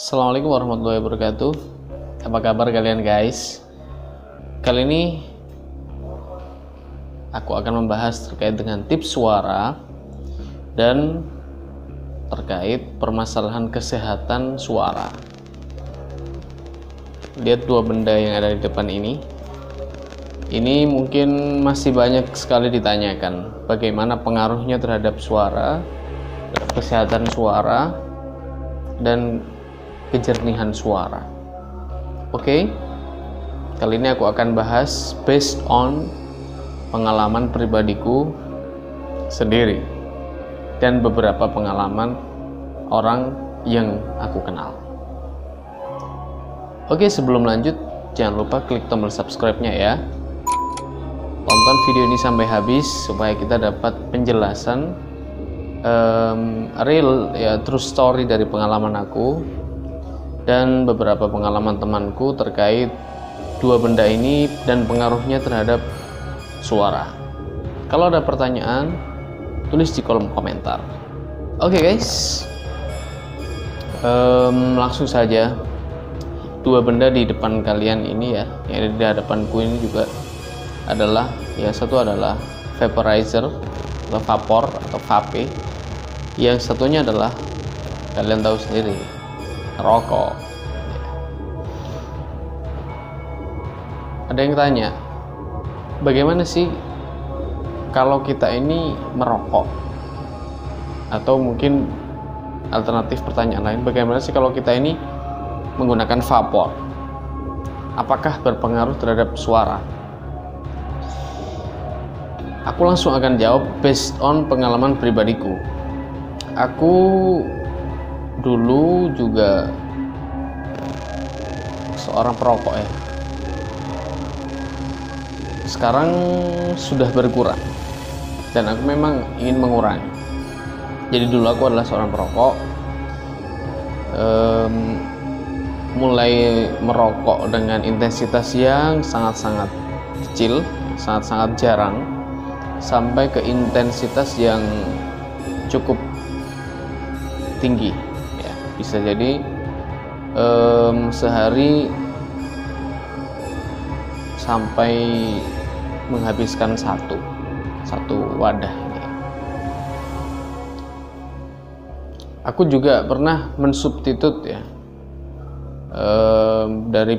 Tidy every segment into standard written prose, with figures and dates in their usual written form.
Assalamualaikum warahmatullahi wabarakatuh. Apa kabar kalian guys? Kali ini aku akan membahas terkait dengan tips suara dan terkait permasalahan kesehatan suara. Lihat dua benda yang ada di depan ini. Ini mungkin masih banyak sekali ditanyakan, bagaimana pengaruhnya terhadap suara, kesehatan suara, dan kejernihan suara. Oke, kali ini aku akan bahas based on pengalaman pribadiku sendiri dan beberapa pengalaman orang yang aku kenal. Oke, sebelum lanjut jangan lupa klik tombol subscribe-nya ya. Tonton video ini sampai habis supaya kita dapat penjelasan real ya, true story dari pengalaman aku dan beberapa pengalaman temanku terkait dua benda ini dan pengaruhnya terhadap suara. Kalau ada pertanyaan, tulis di kolom komentar. Oke guys, langsung saja. Dua benda di depan kalian ini ya, yang ada di hadapanku ini juga adalah ya, satu adalah vaporizer atau vapor atau vape, yang satunya adalah kalian tahu sendiri, rokok. Ada yang tanya, bagaimana sih kalau kita ini merokok? Atau mungkin alternatif pertanyaan lain, bagaimana sih kalau kita ini menggunakan vapor? Apakah berpengaruh terhadap suara? Aku langsung akan jawab based on pengalaman pribadiku. Aku dulu juga seorang perokok ya. Sekarang sudah berkurang dan aku memang ingin mengurangi. Jadi dulu aku adalah seorang perokok, mulai merokok dengan intensitas yang sangat-sangat kecil, sangat-sangat jarang, sampai ke intensitas yang cukup tinggi ya. Bisa jadi sehari sampai menghabiskan satu wadah ya. Aku juga pernah mensubstitut ya, dari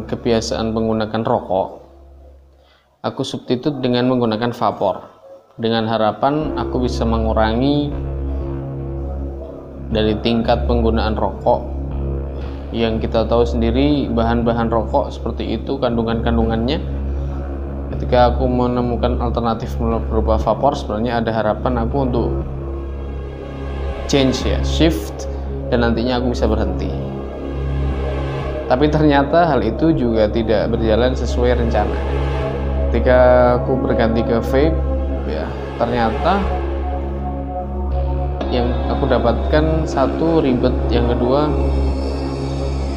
kebiasaan menggunakan rokok, aku substitut dengan menggunakan vapor, dengan harapan aku bisa mengurangi dari tingkat penggunaan rokok yang kita tahu sendiri. Bahan-bahan rokok seperti itu, kandungannya, ketika aku menemukan alternatif berupa vapor, sebenarnya ada harapan aku untuk change ya, shift, dan nantinya aku bisa berhenti. Tapi ternyata hal itu juga tidak berjalan sesuai rencana. Ketika aku berganti ke vape ya, ternyata yang aku dapatkan satu ribet, yang kedua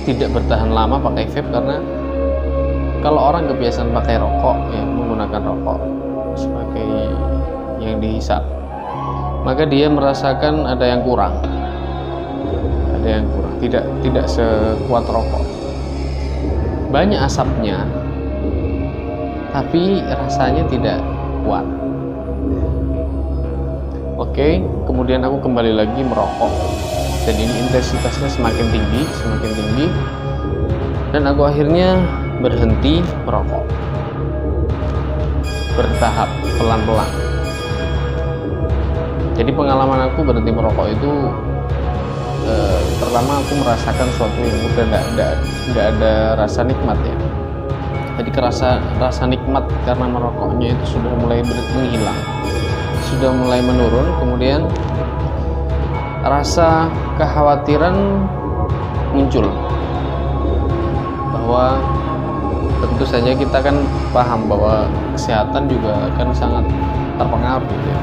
tidak bertahan lama pakai vape, karena kalau orang kebiasaan pakai rokok ya, menggunakan rokok sebagai yang dihisap, maka dia merasakan ada yang kurang, tidak sekuat rokok. Banyak asapnya tapi rasanya tidak kuat. Oke, kemudian aku kembali lagi merokok, dan ini intensitasnya semakin tinggi, dan aku akhirnya berhenti merokok bertahap, pelan-pelan. Jadi pengalaman aku berhenti merokok itu, pertama aku merasakan sesuatu yang udah nggak ada rasa nikmat ya. Jadi rasa nikmat karena merokoknya itu sudah mulai menghilang, sudah mulai menurun. Kemudian rasa kekhawatiran muncul, bahwa tentu saja kita kan paham bahwa kesehatan juga akan sangat terpengaruh gitu ya.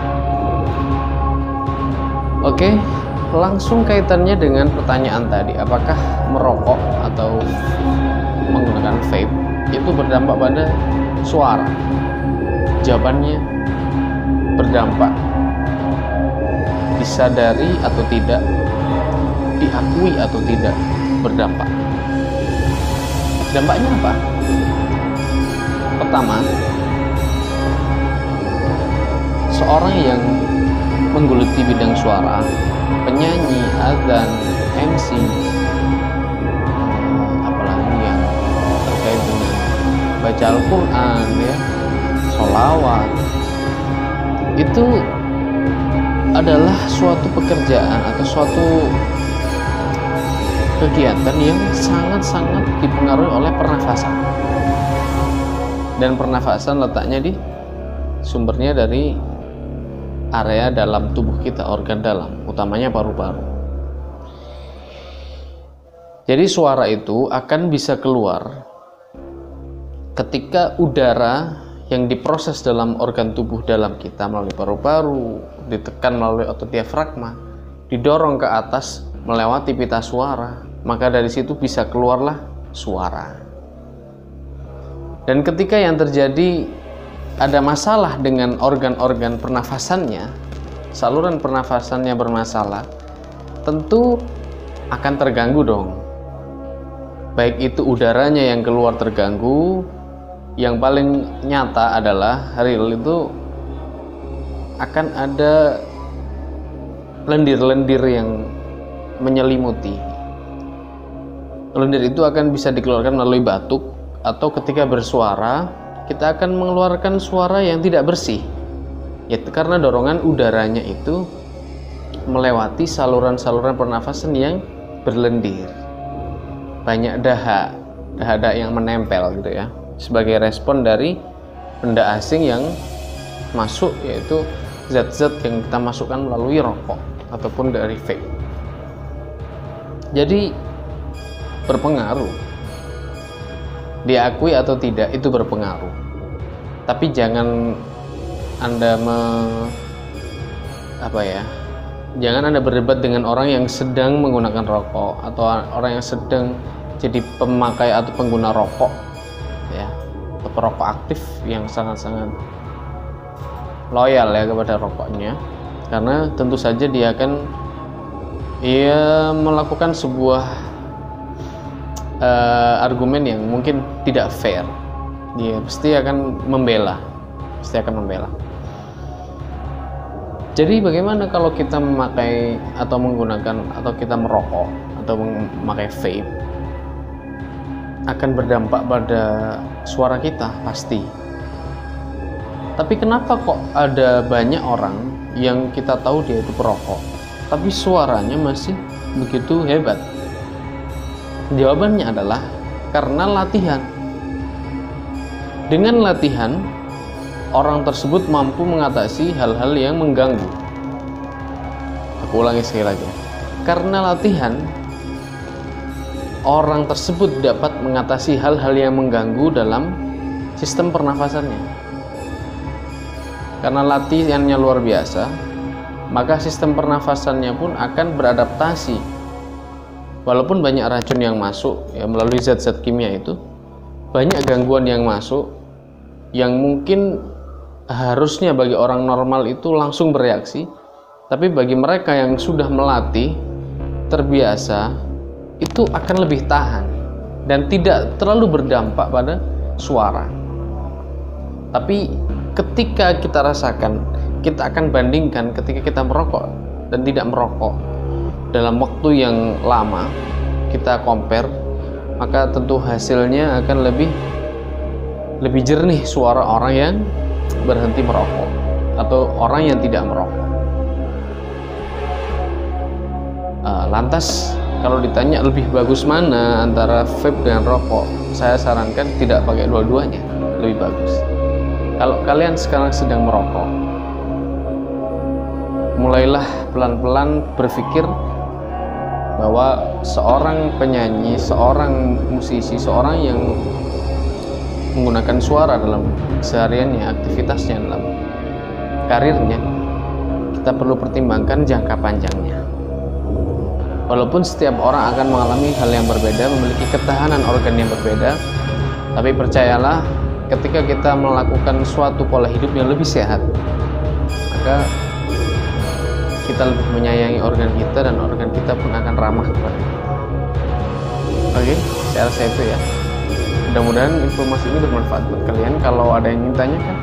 Oke, langsung kaitannya dengan pertanyaan tadi, apakah merokok atau menggunakan vape itu berdampak pada suara? Jawabannya berdampak. Disadari atau tidak, diakui atau tidak berdampak. Dampaknya apa? Pertama, seorang yang menggeluti bidang suara, penyanyi, azan, MC, apalagi yang terkait dengan baca Al-Quran, ya, sholawat, itu adalah suatu pekerjaan atau suatu kegiatan yang sangat-sangat dipengaruhi oleh pernafasan. Dan pernafasan letaknya di sumbernya dari area dalam tubuh kita, organ dalam, utamanya paru-paru. Jadi suara itu akan bisa keluar ketika udara yang diproses dalam organ tubuh dalam kita melalui paru-paru, ditekan melalui otot diafragma, didorong ke atas melewati pita suara, maka dari situ bisa keluarlah suara. Dan ketika yang terjadi ada masalah dengan organ-organ pernafasannya, saluran pernafasannya bermasalah, tentu akan terganggu dong. Baik itu udaranya yang keluar terganggu, yang paling nyata adalah real itu akan ada lendir-lendir yang menyelimuti. Lendir itu akan bisa dikeluarkan melalui batuk, atau ketika bersuara kita akan mengeluarkan suara yang tidak bersih, yaitu karena dorongan udaranya itu melewati saluran-saluran pernafasan yang berlendir, banyak dahak yang menempel gitu ya, sebagai respon dari benda asing yang masuk, yaitu zat-zat yang kita masukkan melalui rokok ataupun dari vape. Jadi berpengaruh, diakui atau tidak itu berpengaruh. Tapi jangan Anda jangan Anda berdebat dengan orang yang sedang menggunakan rokok atau orang yang sedang jadi pemakai atau pengguna rokok, ya, atau perokok aktif yang sangat-sangat loyal ya kepada rokoknya, karena tentu saja dia akan melakukan sebuah argumen yang mungkin tidak fair. Dia pasti akan membela. Jadi bagaimana kalau kita memakai atau menggunakan atau kita merokok atau memakai vape? Akan berdampak pada suara kita pasti. Tapi kenapa kok ada banyak orang yang kita tahu dia itu perokok, tapi suaranya masih begitu hebat? Jawabannya adalah karena latihan. Dengan latihan, orang tersebut mampu mengatasi hal-hal yang mengganggu. Aku ulangi sekali lagi. Karena latihan, orang tersebut dapat mengatasi hal-hal yang mengganggu dalam sistem pernafasannya. Karena latihannya luar biasa, maka sistem pernafasannya pun akan beradaptasi. Walaupun banyak racun yang masuk ya, melalui zat-zat kimia itu, banyak gangguan yang masuk yang mungkin harusnya bagi orang normal itu langsung bereaksi, tapi bagi mereka yang sudah melatih, terbiasa, itu akan lebih tahan dan tidak terlalu berdampak pada suara. Tapi ketika kita rasakan, kita akan bandingkan ketika kita merokok dan tidak merokok dalam waktu yang lama, kita compare, maka tentu hasilnya akan lebih jernih suara orang yang berhenti merokok atau orang yang tidak merokok. Lantas kalau ditanya lebih bagus mana antara vape dan rokok, saya sarankan tidak pakai dua-duanya, lebih bagus. Kalau kalian sekarang sedang merokok, mulailah pelan-pelan berpikir bahwa seorang penyanyi, seorang musisi, seorang yang menggunakan suara dalam kesehariannya, aktivitasnya, dalam karirnya, kita perlu pertimbangkan jangka panjangnya. Walaupun setiap orang akan mengalami hal yang berbeda, memiliki ketahanan organ yang berbeda, tapi percayalah, ketika kita melakukan suatu pola hidup yang lebih sehat, maka kita lebih menyayangi organ kita dan organ kita pun akan ramah kepada kita. Oke, saya rasa itu ya. Mudah-mudahan informasi ini bermanfaat buat kalian. Kalau ada yang ingin tanyakan,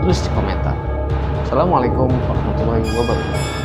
tulis di komentar. Assalamualaikum warahmatullahi wabarakatuh.